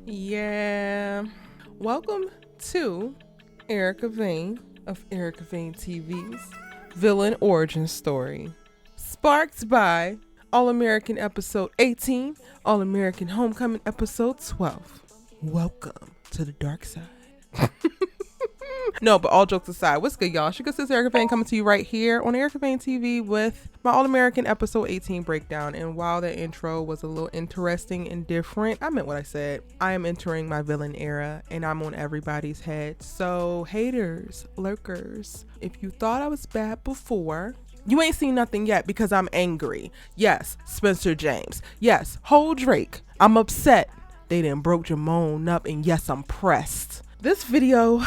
Yeah. Welcome to Erica Vane of Erica Vane TV's Villain Origin Story. Sparked by All-American Episode 18, All-American Homecoming Episode 12. Welcome to the dark side. No, but all jokes aside, what's good, y'all? This is Erica Vane coming to you right here on Erica Vane TV with my All-American Episode 18 breakdown. And while the intro was a little interesting and different, I meant what I said. I am entering my villain era and I'm on everybody's head. So haters, lurkers, if you thought I was bad before, you ain't seen nothing yet because I'm angry. Yes, Spencer James. Yes, whole Drake. I'm upset. They done broke JORMONE up, and yes, I'm pressed. This video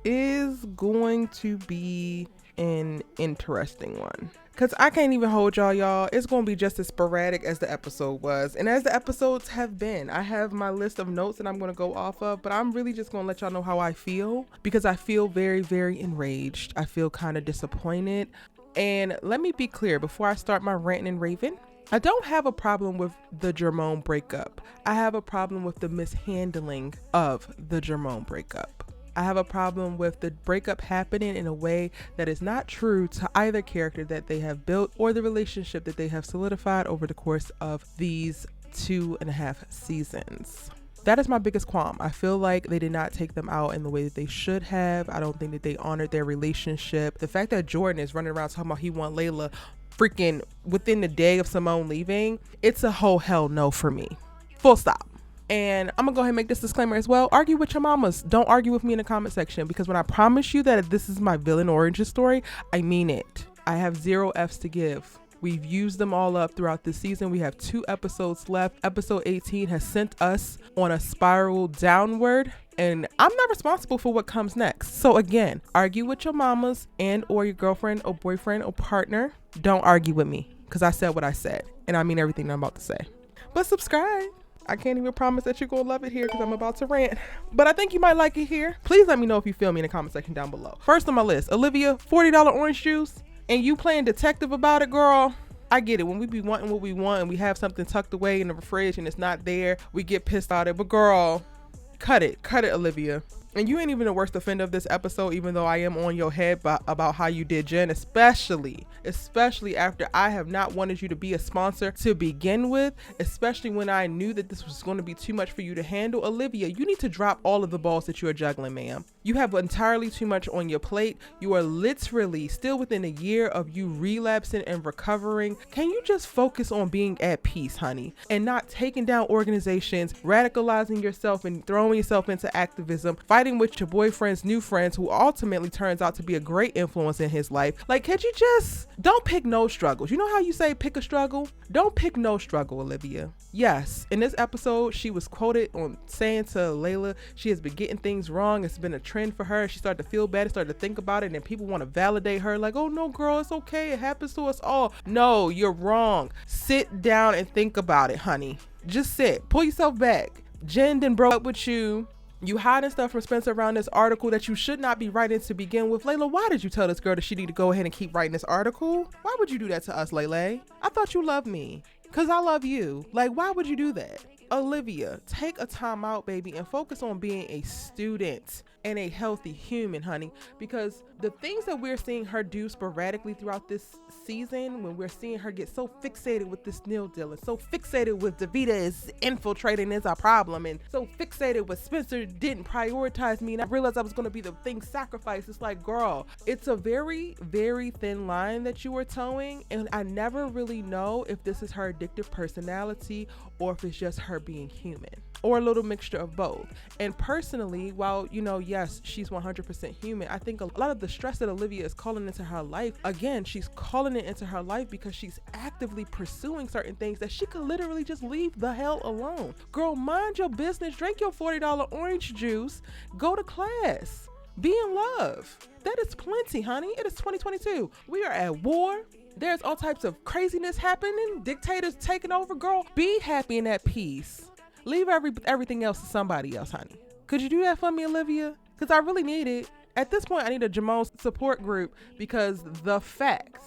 is going to be an interesting one because I can't even hold y'all. It's going to be just as sporadic as the episode was and as the episodes have been. I have my list of notes that I'm going to go off of, but I'm really just going to let y'all know how I feel because I feel very, very enraged. I feel kind of disappointed. And let me be clear before I start my ranting and raving. I don't have a problem with the JORMONE breakup. I have a problem with the mishandling of the JORMONE breakup. I have a problem with the breakup happening in a way that is not true to either character that they have built or the relationship that they have solidified over the course of these 2.5 seasons. That is my biggest qualm. I feel like they did not take them out in the way that they should have. I don't think that they honored their relationship. The fact that Jordan is running around talking about he want Layla freaking within the day of Simone leaving, it's a whole hell no for me. Full stop. And I'm gonna go ahead and make this disclaimer as well. Argue with your mamas. Don't argue with me in the comment section because when I promise you that this is my villain origin story, I mean it. I have 0 F's to give. We've used them all up throughout this season. We have 2 episodes left. Episode 18 has sent us on a spiral downward, and I'm not responsible for what comes next. So again, argue with your mamas and or your girlfriend or boyfriend or partner. Don't argue with me because I said what I said, and I mean everything I'm about to say. But subscribe. I can't even promise that you're going to love it here because I'm about to rant. But I think you might like it here. Please let me know if you feel me in the comment section down below. First on my list, Olivia, $40 orange juice. And you playing detective about it, girl. I get it. When we be wanting what we want and we have something tucked away in the fridge and it's not there, we get pissed about it. But girl, cut it, Olivia. And you ain't even the worst offender of this episode, even though I am on your head about how you did Jen, especially after I have not wanted you to be a sponsor to begin with, especially when I knew that this was going to be too much for you to handle. Olivia, you need to drop all of the balls that you are juggling, ma'am. You have entirely too much on your plate. You are literally still within a year of you relapsing and recovering. Can you just focus on being at peace, honey, and not taking down organizations, radicalizing yourself and throwing yourself into activism, fighting with your boyfriend's new friends who ultimately turns out to be a great influence in his life? Like, could you just don't pick no struggles? You know how you say pick a struggle? Don't pick no struggle, Olivia. Yes, in this episode, she was quoted on saying to Layla, she has been getting things wrong. It's been a trend for her. She started to feel bad and started to think about it. And then people want to validate her like, oh no, girl, it's okay. It happens to us all. No, you're wrong. Sit down and think about it, honey. Just sit. Pull yourself back. Jen done broke up with you. You hiding stuff from Spencer around this article that you should not be writing to begin with. Layla, why did you tell this girl that she need to go ahead and keep writing this article? Why would you do that to us, Layla? I thought you loved me. Because I love you. Like, why would you do that? Olivia, take a time out, baby, and focus on being a student and a healthy human, honey, because the things that we're seeing her do sporadically throughout this season, when we're seeing her get so fixated with this Dillon, so fixated with Davita is infiltrating is our problem, and so fixated with Spencer didn't prioritize me, and I realized I was going to be the thing sacrificed. It's like, girl, it's a very, very thin line that you are towing, and I never really know if this is her addictive personality or if it's just her being human, or a little mixture of both. And personally, while, you know, yes, she's 100% human, I think a lot of the stress that Olivia is calling into her life, again, she's calling it into her life because she's actively pursuing certain things that she could literally just leave the hell alone. Girl, mind your business, drink your $40 orange juice, go to class, be in love. That is plenty, honey. It is 2022. We are at war. There's all types of craziness happening, dictators taking over. Girl, be happy and at peace. Leave everything else to somebody else, honey. Could you do that for me, Olivia? Because I really need it. At this point, I need a JORMONE support group because the fact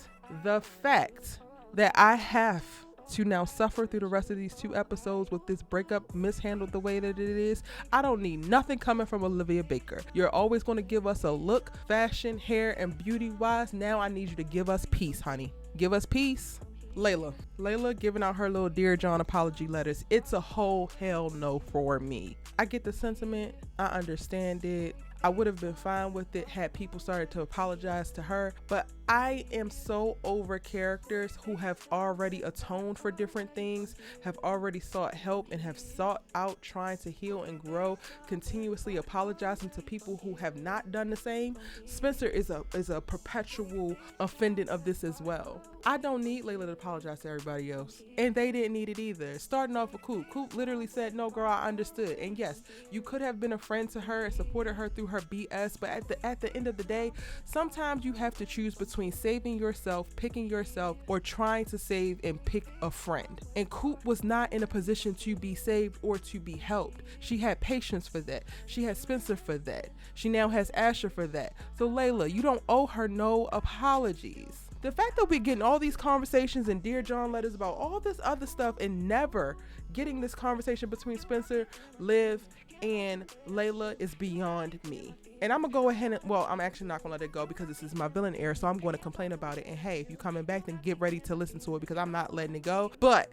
that I have to now suffer through the rest of these 2 episodes with this breakup mishandled the way that it is. I don't need nothing coming from Olivia Baker. You're always going to give us a look, fashion, hair, and beauty wise. Now I need you to give us peace, honey. Give us peace. Layla giving out her little Dear John apology letters. It's a whole hell no for me. I get the sentiment. I understand it. I would have been fine with it had people started to apologize to her, but I am so over characters who have already atoned for different things, have already sought help, and have sought out trying to heal and grow, continuously apologizing to people who have not done the same. Spencer is a perpetual offendant of this as well. I don't need Layla to apologize to everybody else, and they didn't need it either. Starting off with Coop. Coop literally said, no girl, I understood. And yes, you could have been a friend to her and supported her through her BS, but at the end of the day, sometimes you have to choose between saving yourself, picking yourself, or trying to save and pick a friend. And Coop was not in a position to be saved or to be helped. She had patience for that. She had Spencer for that. She now has Asher for that. So Layla, you don't owe her no apologies. The fact that we're getting all these conversations and Dear John letters about all this other stuff and never getting this conversation between Spencer, Liv, and Layla is beyond me. And I'm gonna go ahead and, well, I'm actually not gonna let it go because this is my villain era, so I'm going to complain about it. And hey, if you're coming back, then get ready to listen to it because I'm not letting it go. But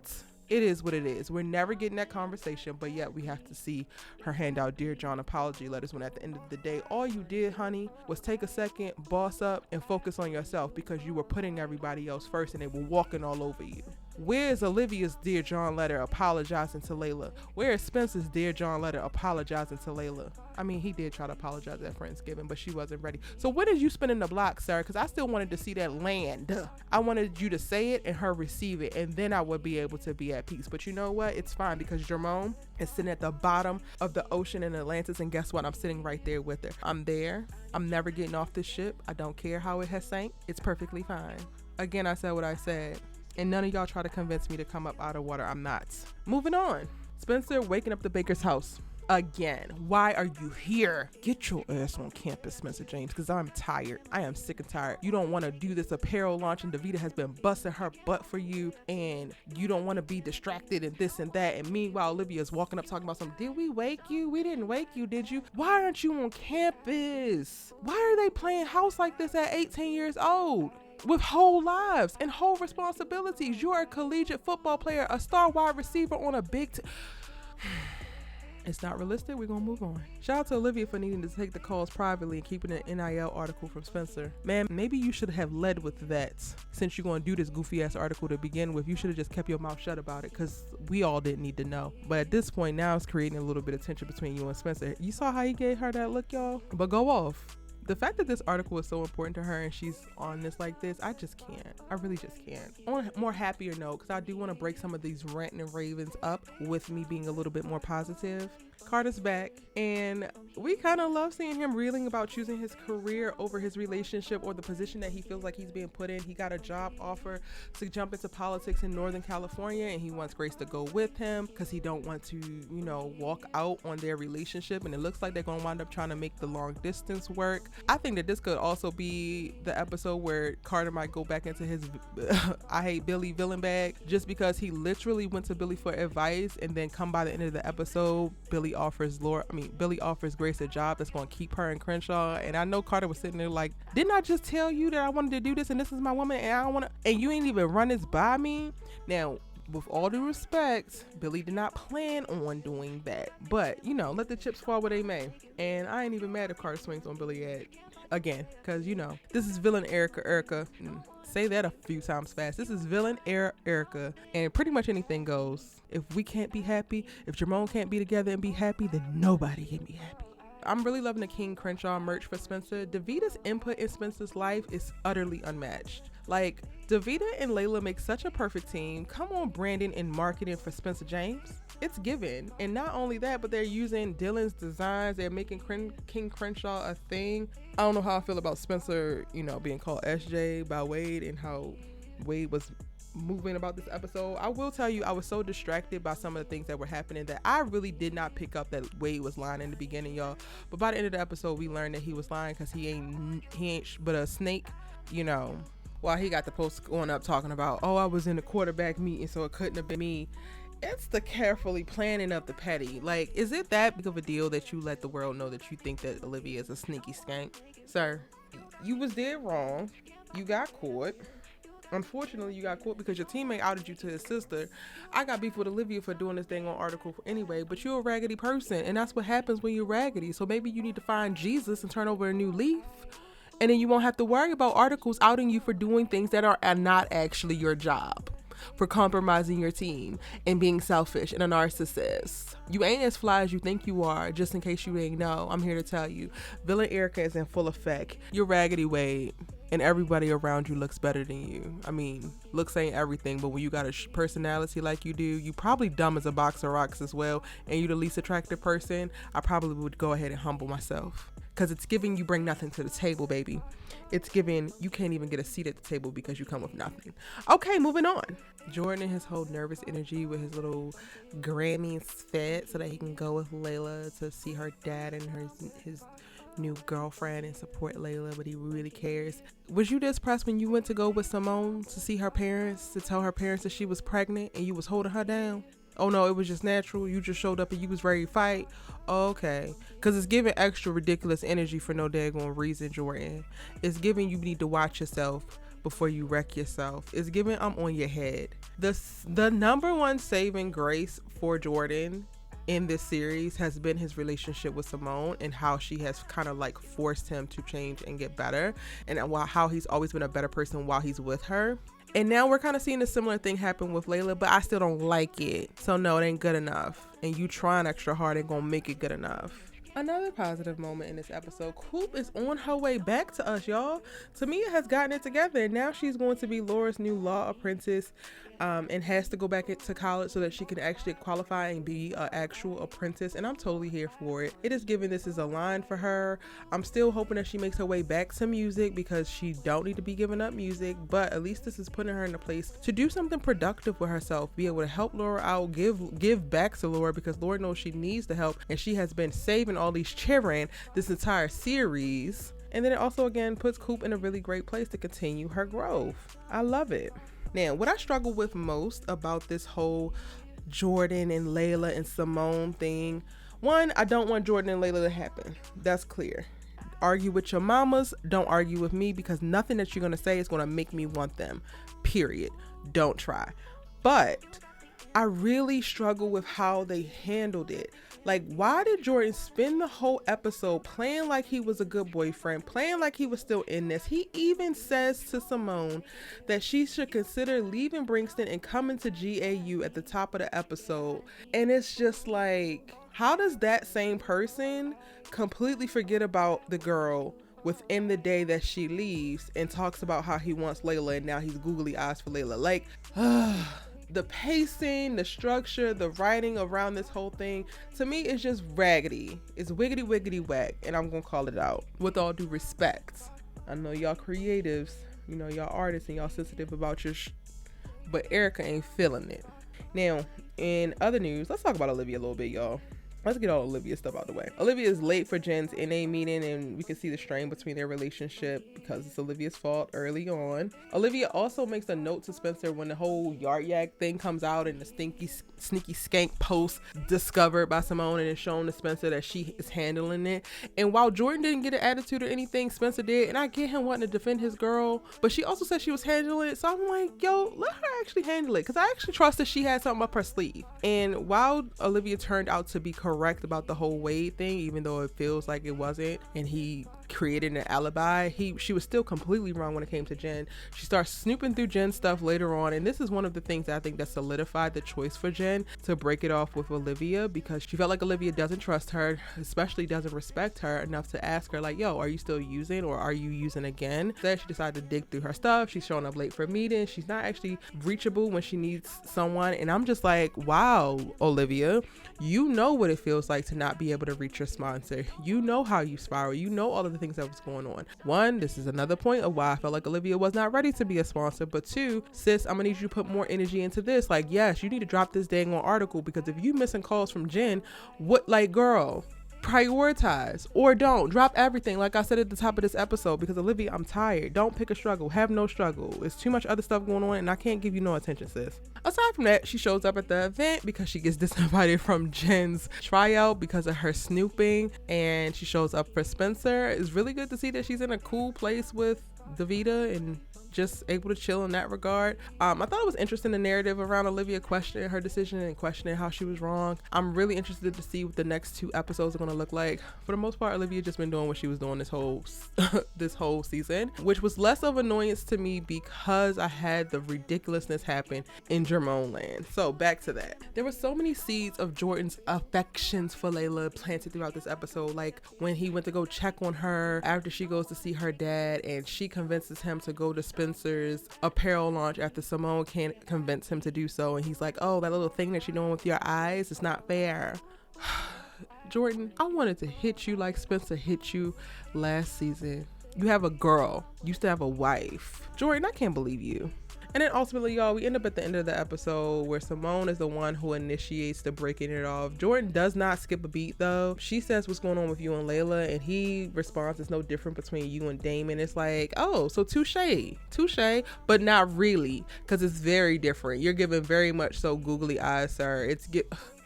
it is what it is. We're never getting that conversation, but yet we have to see her hand out Dear John apology letters when at the end of the day, all you did, honey, was take a second, boss up, and focus on yourself because you were putting everybody else first and they were walking all over you. Where's Olivia's Dear John letter apologizing to Layla? Where is Spencer's Dear John letter apologizing to Layla? I mean, he did try to apologize at Friendsgiving, but she wasn't ready. So when did you spinning the block, sir? Because I still wanted to see that land. I wanted you to say it and her receive it, and then I would be able to be at peace. But you know what? It's fine because JORMONE is sitting at the bottom of the ocean in Atlantis, and guess what? I'm sitting right there with her. I'm there. I'm never getting off this ship. I don't care how it has sank. It's perfectly fine. Again, I said what I said. And none of y'all try to convince me to come up out of water. I'm not. Moving on. Spencer waking up the Baker's house again. Why are you here? Get your ass on campus, Spencer James, because I'm tired. I am sick and tired. You don't want to do this apparel launch and Davita has been busting her butt for you and you don't want to be distracted and this and that. And meanwhile, Olivia is walking up talking about something. Did we wake you? We didn't wake you, did you? Why aren't you on campus? Why are they playing house like this at 18 years old? With whole lives and whole responsibilities. You're a collegiate football player, a star wide receiver on a big It's not realistic. We're gonna move on. Shout out to Olivia for needing to take the calls privately and keeping an NIL article from Spencer. Man, maybe you should have led with that. Since you're gonna do this goofy ass article to begin with, you should have just kept your mouth shut about it because we all didn't need to know. But at this point now it's creating a little bit of tension between you and Spencer. You saw how he gave her that look, y'all? But go off. The fact that this article is so important to her and she's on this like this, I just can't. I really just can't. On a more happier note, because I do want to break some of these ranting and ravens up with me being a little bit more positive. Carter's back and we kind of love seeing him reeling about choosing his career over his relationship or the position that he feels like he's being put in. He got a job offer to jump into politics in Northern California and he wants Grace to go with him because he don't want to, you know, walk out on their relationship, and it looks like they're gonna wind up trying to make the long distance work. I think that this could also be the episode where Carter might go back into his I hate Billy villain bag just because he literally went to Billy for advice and then come by the end of the episode, Billy offers Grace a job that's going to keep her in Crenshaw. And I know Carter was sitting there like, didn't I just tell you that I wanted to do this and this is my woman and I don't want to, and you ain't even run this by me? Now, with all due respect, Billy did not plan on doing that, but you know, let the chips fall where they may. And I ain't even mad if Carter swings on Billy again, because you know, this is villain Erica. Say that a few times fast. This is villain Erica, and pretty much anything goes. If we can't be happy, if JORMONE can't be together and be happy, then nobody can be happy. I'm really loving the King Crenshaw merch for Spencer. Davita's input in Spencer's life is utterly unmatched. Like, Davita and Layla make such a perfect team. Come on, branding and marketing for Spencer James. It's given. And not only that, but they're using Dillon's designs. They're making King Crenshaw a thing. I don't know how I feel about Spencer, you know, being called SJ by Wade and how Wade was moving about this episode. I will tell you, I was so distracted by some of the things that were happening that I really did not pick up that Wade was lying in the beginning, y'all. But by the end of the episode, we learned that he was lying because he ain't but a snake, you know. while he got the post going up talking about, oh, I was in the quarterback meeting, so it couldn't have been me. It's the carefully planning of the petty. Like, is it that big of a deal that you let the world know that you think that Olivia is a sneaky skank? Sir, you was dead wrong. You got caught. Unfortunately, you got caught because your teammate outed you to his sister. I got beef with Olivia for doing this thing on article anyway, but you're a raggedy person, and that's what happens when you're raggedy. So maybe you need to find Jesus and turn over a new leaf, and then you won't have to worry about articles outing you for doing things that are not actually your job, for compromising your team and being selfish and a narcissist. You ain't as fly as you think you are. Just in case you ain't know, I'm here to tell you, villain Erica is in full effect. You're raggedy Wade, and everybody around you looks better than you. I mean, looks ain't everything, but when you got a personality like you do, you probably dumb as a box of rocks as well, and you the least attractive person, I probably would go ahead and humble myself. Because it's giving you bring nothing to the table, baby. It's giving you can't even get a seat at the table because you come with nothing. Okay, moving on. Jordan and his whole nervous energy with his little Grammys fit so that he can go with Layla to see her dad and his new girlfriend and support Layla, but he really cares. Was you this pressed when you went to go with Simone to see her parents, to tell her parents that she was pregnant and you was holding her down? Oh no, it was just natural. You just showed up and you was ready to fight. Okay. Because it's giving extra ridiculous energy for no daggone reason, Jordan. It's giving you need to watch yourself before you wreck yourself. It's giving I'm on your head. The number one saving grace for Jordan in this series has been his relationship with Simone and how she has kind of like forced him to change and get better, and how he's always been a better person while he's with her. And now we're kind of seeing a similar thing happen with Layla, but I still don't like it. So no, it ain't good enough. And you trying extra hard ain't gonna make it good enough. Another positive moment in this episode, Coop is on her way back to us, y'all. Tamia has gotten it together, and now she's going to be Laura's new law apprentice, and has to go back into college so that she can actually qualify and be an actual apprentice, and I'm totally here for it. It is given this is a line for her. I'm still hoping that she makes her way back to music because she don't need to be giving up music, but at least this is putting her in a place to do something productive with herself, be able to help Laura out, give back to Laura, because Laura knows she needs the help, and she has been saving all these children this entire series. And then it also again puts Coop in a really great place to continue her growth. I love it. Now, what I struggle with most about this whole Jordan and Layla and Simone thing, one, I don't want Jordan and Layla to happen. That's clear. Argue with your mamas, don't argue with me, because nothing that you're going to say is going to make me want them. Period. Don't try. But I really struggle with how they handled it. Like, why did Jordan spend the whole episode playing like he was a good boyfriend, playing like he was still in this? He even says to Simone that she should consider leaving Brixton and coming to GAU at the top of the episode. And it's just like, how does that same person completely forget about the girl within the day that she leaves and talks about how he wants Layla and now he's googly eyes for Layla? Like, the pacing, the structure, the writing around this whole thing, to me, is just raggedy. It's wiggity wiggity whack, and I'm gonna call it out with all due respect. I know y'all creatives, you know, y'all artists, and y'all sensitive about your but Erica ain't feeling it. Now, in other news, let's talk about Olivia a little bit, y'all. Let's get all Olivia stuff out the way. Olivia is late for Jen's NA meeting, and we can see the strain between their relationship because it's Olivia's fault early on. Olivia also makes a note to Spencer when the whole yard yak thing comes out and the sneaky skank post discovered by Simone, and it's shown to Spencer that she is handling it. And while Jordan didn't get an attitude or anything, Spencer did, and I get him wanting to defend his girl, but she also said she was handling it. So I'm like, yo, let her actually handle it, because I actually trust that she had something up her sleeve. And while Olivia turned out to be correct about the whole Wade thing, even though it feels like it wasn't, and he created an alibi, she was still completely wrong when it came to Jen. She starts snooping through Jen's stuff later on, and this is one of the things that I think that solidified the choice for Jen to break it off with Olivia, because she felt like Olivia doesn't trust her, especially doesn't respect her enough to ask her like, yo, are you still using, or are you using again? Then she decided to dig through her stuff. She's showing up late for meetings. She's not actually reachable when she needs someone, and I'm just like, wow, Olivia, you know what it feels like to not be able to reach your sponsor. You know how you spiral. You know all of the things that was going on. One, this is another point of why I felt like Olivia was not ready to be a sponsor. But two, sis, I'm gonna need you to put more energy into this. Like, yes, you need to drop this dang on article, because if you missing calls from Jen, what, like, girl, Prioritize or don't. Drop everything, like I said at the top of this episode, because Olivia, I'm tired. Don't pick a struggle. Have no struggle. There's too much other stuff going on and I can't give you no attention, sis. Aside from that, she shows up at the event because she gets disinvited from Jen's tryout because of her snooping, and she shows up for Spencer. It's really good to see that she's in a cool place with Davida and just able to chill in that regard. I thought it was interesting, the narrative around Olivia questioning her decision and questioning how she was wrong. I'm really interested to see what the next 2 episodes are going to look like. For the most part, Olivia just been doing what she was doing this whole this whole season, which was less of annoyance to me because I had the ridiculousness happen in JORMONE land. So back to that. There were so many seeds of Jordan's affections for Layla planted throughout this episode, like when he went to go check on her after she goes to see her dad and she convinces him to go to Spencer's apparel launch after Simone can't convince him to do so, and he's like, oh, that little thing that you're doing with your eyes is not fair. Jordan, I wanted to hit you like Spencer hit you last season. You have a girl, you used to have a wife. Jordan, I can't believe you. And then ultimately, y'all, we end up at the end of the episode where Simone is the one who initiates the breaking it off. Jordan does not skip a beat though. She says, what's going on with you and Layla? And he responds, it's no different between you and Damon. It's like, oh, so touche, but not really, because it's very different. You're giving very much so googly eyes, sir.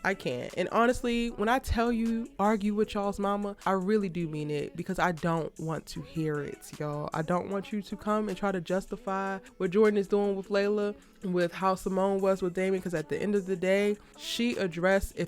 I can't. And honestly, when I tell you argue with y'all's mama, I really do mean it, because I don't want to hear it, y'all. I don't want you to come and try to justify what Jordan is doing with Layla, with how Simone was with Damon, because at the end of the day, she addressed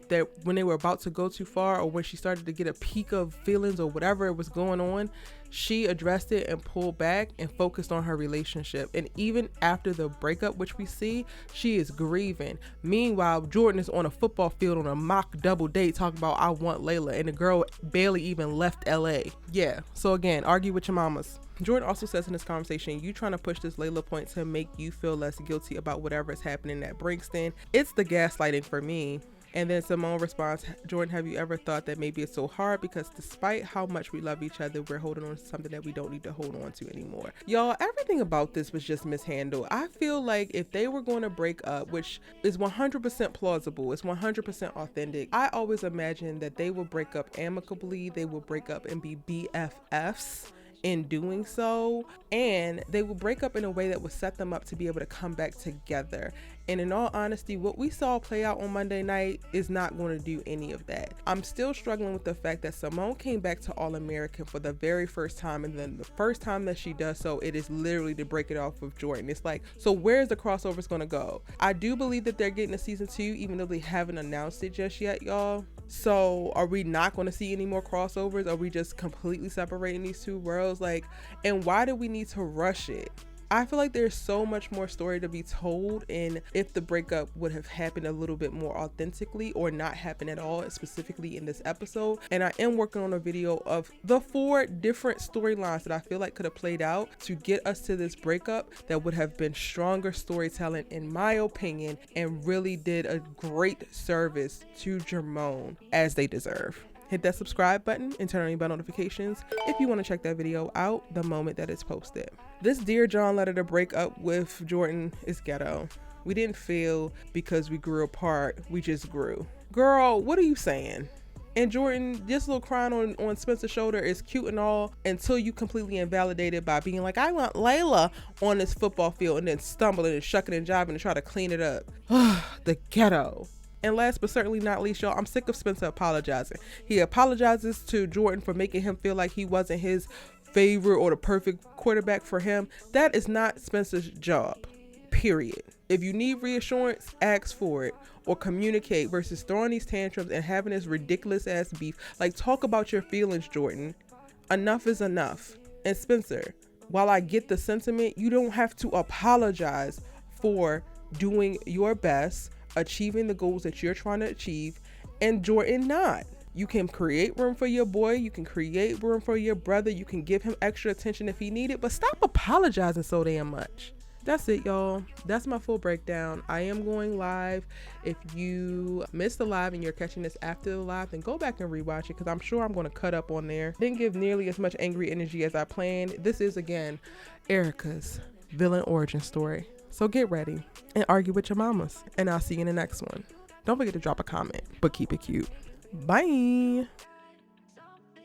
when they were about to go too far, or when she started to get a peak of feelings or whatever was going on, she addressed it and pulled back and focused on her relationship. And even after the breakup, which we see, she is grieving. Meanwhile, Jordan is on a football field on a mock double date talking about, I want Layla, and the girl barely even left LA. Yeah, so again, argue with your mamas. Jordan also says in this conversation, you trying to push this Layla point to make you feel less guilty about whatever is happening at Brixton. It's the gaslighting for me. And then Simone responds, Jordan, have you ever thought that maybe it's so hard because despite how much we love each other, we're holding on to something that we don't need to hold on to anymore? Y'all, everything about this was just mishandled. I feel like if they were going to break up, which is 100% plausible, it's 100% authentic, I always imagined that they would break up amicably, they would break up and be BFFs in doing so, and they will break up in a way that would set them up to be able to come back together. And in all honesty, what we saw play out on Monday night is not going to do any of that. I'm still struggling with the fact that Simone came back to All-American for the very first time, and then the first time that she does so, it is literally to break it off with Jordan. It's like, so where's the crossovers going to go? I do believe that they're getting a season 2, even though they haven't announced it just yet, y'all. So are we not going to see any more crossovers? Are we just completely separating these two worlds? Like, and why do we need to rush it? I feel like there's so much more story to be told, and if the breakup would have happened a little bit more authentically or not happen at all, specifically in this episode. And I am working on a video of the 4 different storylines that I feel like could have played out to get us to this breakup that would have been stronger storytelling, in my opinion, and really did a great service to JORMONE as they deserve. Hit that subscribe button and turn on your bell notifications if you want to check that video out the moment that it's posted. This Dear John letter to break up with Jordan is ghetto. We didn't fail because we grew apart, we just grew. Girl, what are you saying? And Jordan, this little crying on Spencer's shoulder is cute and all until you completely invalidate it by being like, I want Layla on this football field, and then stumbling and shucking and jiving to try to clean it up. The ghetto. And last but certainly not least, y'all, I'm sick of Spencer apologizing. He apologizes to Jordan for making him feel like he wasn't his favorite or the perfect quarterback for him. That is not Spencer's job, period. If you need reassurance, ask for it or communicate versus throwing these tantrums and having this ridiculous ass beef. Like, talk about your feelings, Jordan. Enough is enough. And Spencer, while I get the sentiment, you don't have to apologize for doing your best, achieving the goals that you're trying to achieve, and Jordan not. You can create room for your boy, you can create room for your brother, you can give him extra attention if he needed, but stop apologizing so damn much. That's it, y'all. That's my full breakdown. I am going live. If you missed the live and you're catching this after the live, then go back and rewatch it, because I'm sure I'm going to cut up on there. Didn't give nearly as much angry energy as I planned. This is, again, Erica's villain origin story. So get ready and argue with your mamas, and I'll see you in the next one. Don't forget to drop a comment, but keep it cute. Bye.